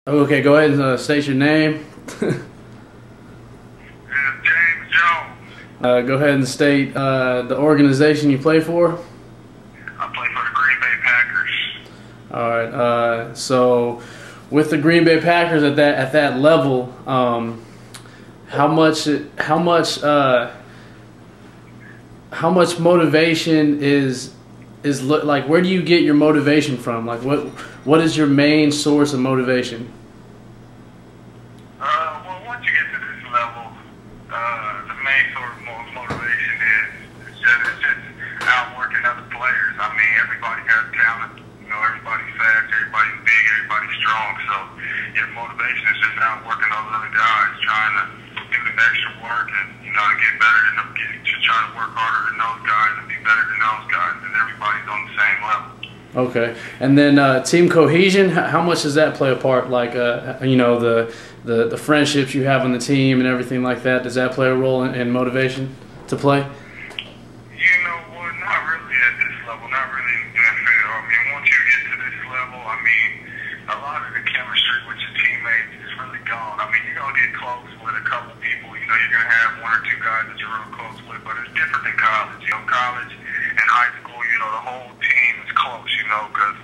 Okay, go ahead and state your name. James Jones. Go ahead and state the organization you play for. I play for the Green Bay Packers. All right. So, with the Green Bay Packers at that level, how much motivation is like? Where do you get your motivation from? Like, what is your main source of motivation? Well, once you get to this level, the main source of motivation is just outworking other players. I mean, everybody has talent. You know, everybody's fast, everybody's big, everybody's strong. So your motivation is just outworking those other guys, trying to do the extra work and to get better than them, to try to work harder than those guys and be better than those guys. And everybody's on the same level. Okay, and then team cohesion. How much does that play a part? Like, the friendships you have on the team and everything like that. Does that play a role in motivation to play? Well, not really at this level. Not really in the NFL. I mean, once you get to this level, I mean, a lot of the chemistry with your teammates is really gone. I mean, you're gonna get close with a couple people. You're gonna have one or two guys that you're real close with, but it's different than college. College and high school, the whole team is close. Because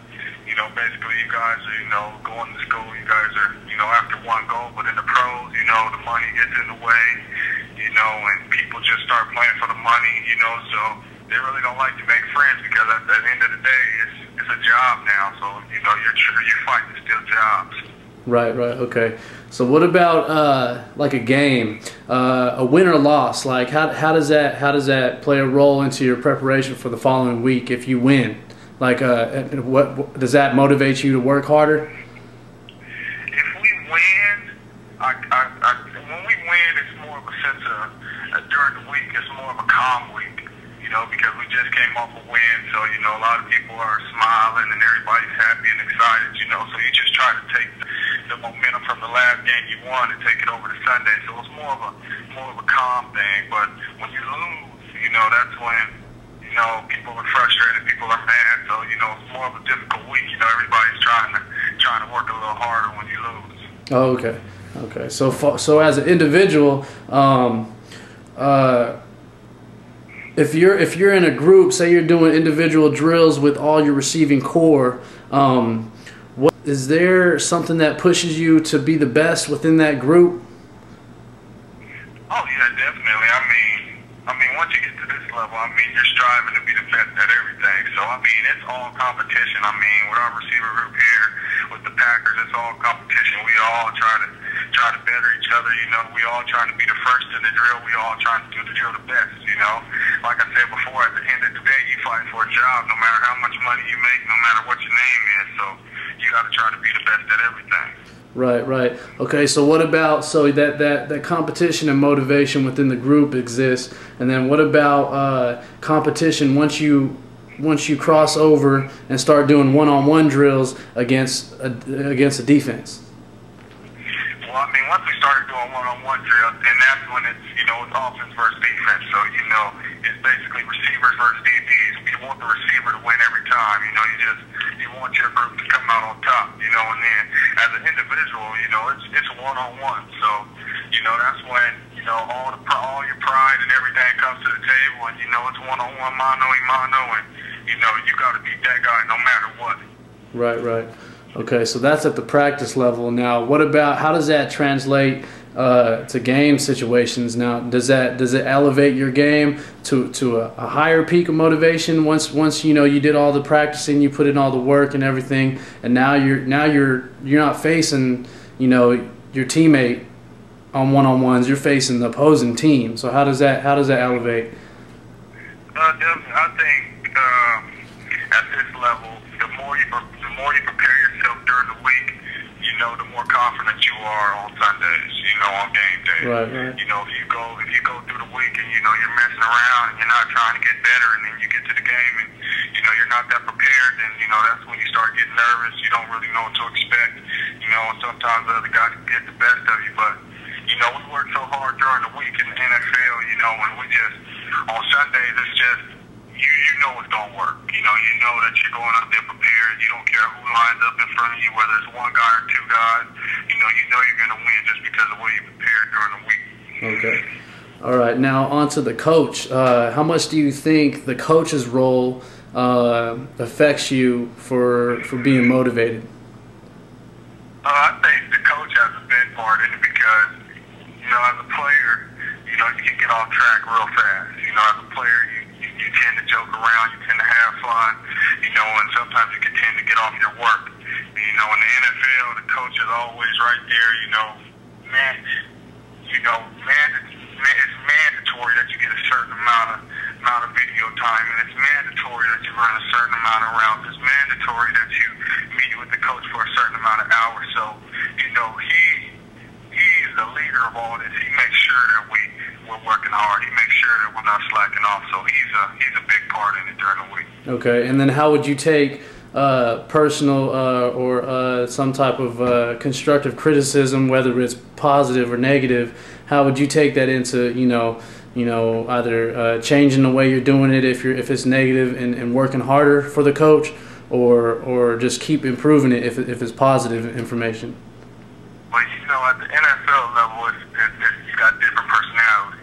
basically you guys are, going to school. You guys are, after one goal. But in the pros, the money gets in the way. And people just start playing for the money. So they really don't like to make friends because at the end of the day, it's a job now. So you're fighting still jobs. Right. Okay. So what about like a game, a win or loss? Like how does that play a role into your preparation for the following week if you win? Like what does that motivate you to work harder? If we win, when we win, it's more of a sense of during the week. It's more of a calm week, because we just came off a win. So a lot of people are smiling and everybody's happy and excited. So you just try to take the momentum from the last game you won and take it over to Sunday. So it's more of a calm thing. But when you lose, that's when people are frustrated, people are mad. So it's more of a difficult week. Everybody's trying to work a little harder when you lose. Oh, okay. So as an individual, if you're in a group, say you're doing individual drills with all your receiving core, is there something that pushes you to be the best within that group? Oh yeah, definitely. I mean, once you get to this level, you're striving to be the best at everything. So it's all competition. With our receiver group here, with the Packers, it's all competition. We all try to better each other. We all trying to be the first in the drill. We all trying to do the drill the best. Like I said before, at the end of the day, you fight for a job, no matter how much money you make, no matter what your name is. So you got to try to be the best at everything. Right. Okay, so what about, that competition and motivation within the group exists, and then what about competition once you cross over and start doing one-on-one drills against a defense? Well, once we started doing one-on-one drills, and that's when it's offense versus defense. So it's basically receivers versus DBs. We want the receiver to win every time. You want your group to come out on top. And then as an individual, it's one-on-one. So that's when all your pride and everything comes to the table, and it's one-on-one, mano-a-mano, and you got to beat that guy no matter what. Right. Okay, so that's at the practice level. Now, what about, how does that translate to game situations? Now, does it elevate your game to a higher peak of motivation once you did all the practicing, you put in all the work and everything, and now you're not facing your teammate on one-on-ones, you're facing the opposing team. So how does that elevate? Definitely, I think at this level, the more you prepare yourself during the week, the more confident you are on Sundays, on game day. Right. If you go through the week and you're messing around and you're not trying to get better, and then you get to the game and you're not that prepared, then that's when you start getting nervous. You don't really know what to expect. And sometimes the guys can get the best of you, but we work so hard during the week in the NFL. When we just on Sundays, it's just you know it's gonna work. You know that you're going out there prepared. You don't care who lines up in front of you, whether it's one guy or two guys. Okay. All right. Now on to the coach. How much do you think the coach's role affects you for being motivated? I think the coach has a big part in it because, as a player, you can get off track real fast. As a player, you tend to joke around, you tend to have fun, and sometimes you can tend to get off your work. In the NFL, the coach is always right there, man, it's mandatory that you get a certain amount of video time, and it's mandatory that you run a certain amount of routes. It's mandatory that you meet with the coach for a certain amount of hours. So, he's the leader of all this. He makes sure that we're working hard. He makes sure that we're not slacking off. So he's a big part in it during the week. Okay, and then how would you take personal or some type of constructive criticism, whether it's positive or negative? How would you take that into either changing the way you're doing it if it's negative and working harder for the coach, or just keep improving it if it's positive information? Well, at the NFL level, you got different personalities.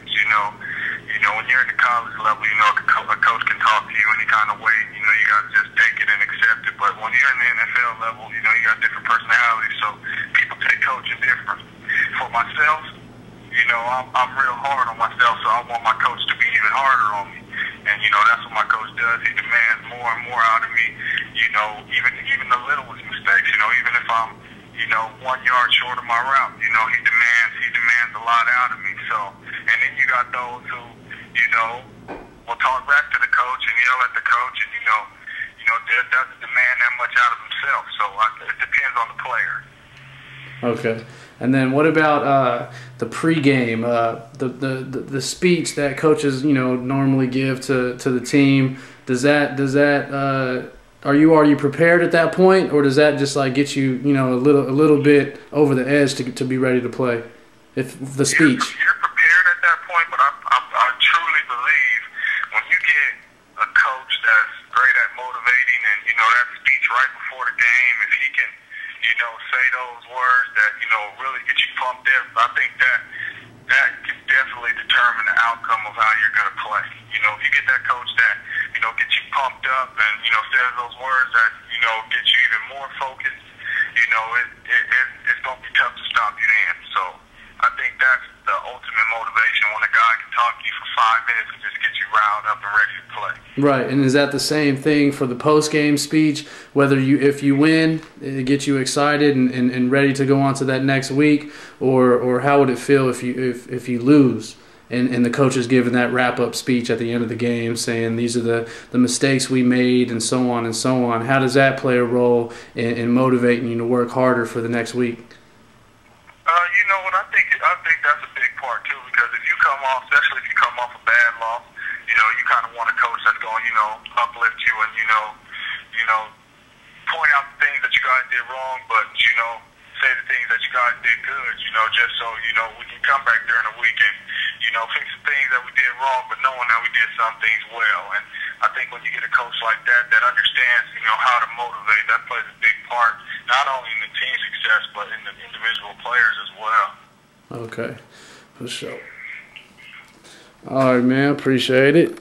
When you're in the college level, a coach can talk to you any kind of way. You got to just take it and accept it. But when you're in the NFL level, you got different personalities. So people take coaching different. For myself, I'm real hard on myself, so I want my coach to be even harder on me. And, that's what my coach does. He demands more and more out of me, even the littlest mistakes, even if I'm, 1 yard short of my route, he demands a lot out of me. So, and then you got those who, will talk back to the coach and yell at the coach and, doesn't demand that much out of himself. So it depends on the player. Okay. And then what about the pregame, the speech that coaches normally give to the team? Are you prepared at that point, or does that just like get you a little bit over the edge to be ready to play? If the speech. You're prepared at that point, but I truly believe when you get a coach that's great at motivating and that speech right before the game, if he can say those words that, really get you pumped up, I think that can definitely determine the outcome of how you're going to play. If you get that coach that, gets you pumped up and, says those words that, get you even more focused, it's going to be tough to stop you then. So I think that's the ultimate motivation when a guy can talk to you for 5 minutes and just get you riled up and ready to play. Right, and is that the same thing for the post-game speech? If you win, it gets you excited and ready to go on to that next week, or how would it feel if you lose and the coach is giving that wrap-up speech at the end of the game saying these are the mistakes we made and so on and so on? How does that play a role in motivating you to work harder for the next week? I think that's a big part too, because if you come off, especially if you come off a bad loss, you kind of want a coach that's going, uplift you and, point out the things that you guys did wrong, but, say the things that you guys did good, just so, we can come back during the week and, fix the things that we did wrong, but knowing that we did some things well. And I think when you get a coach like that understands, how to motivate, that plays a big part, not only in the team success, but in the individual players as well. Okay, for sure. All right, man. Appreciate it.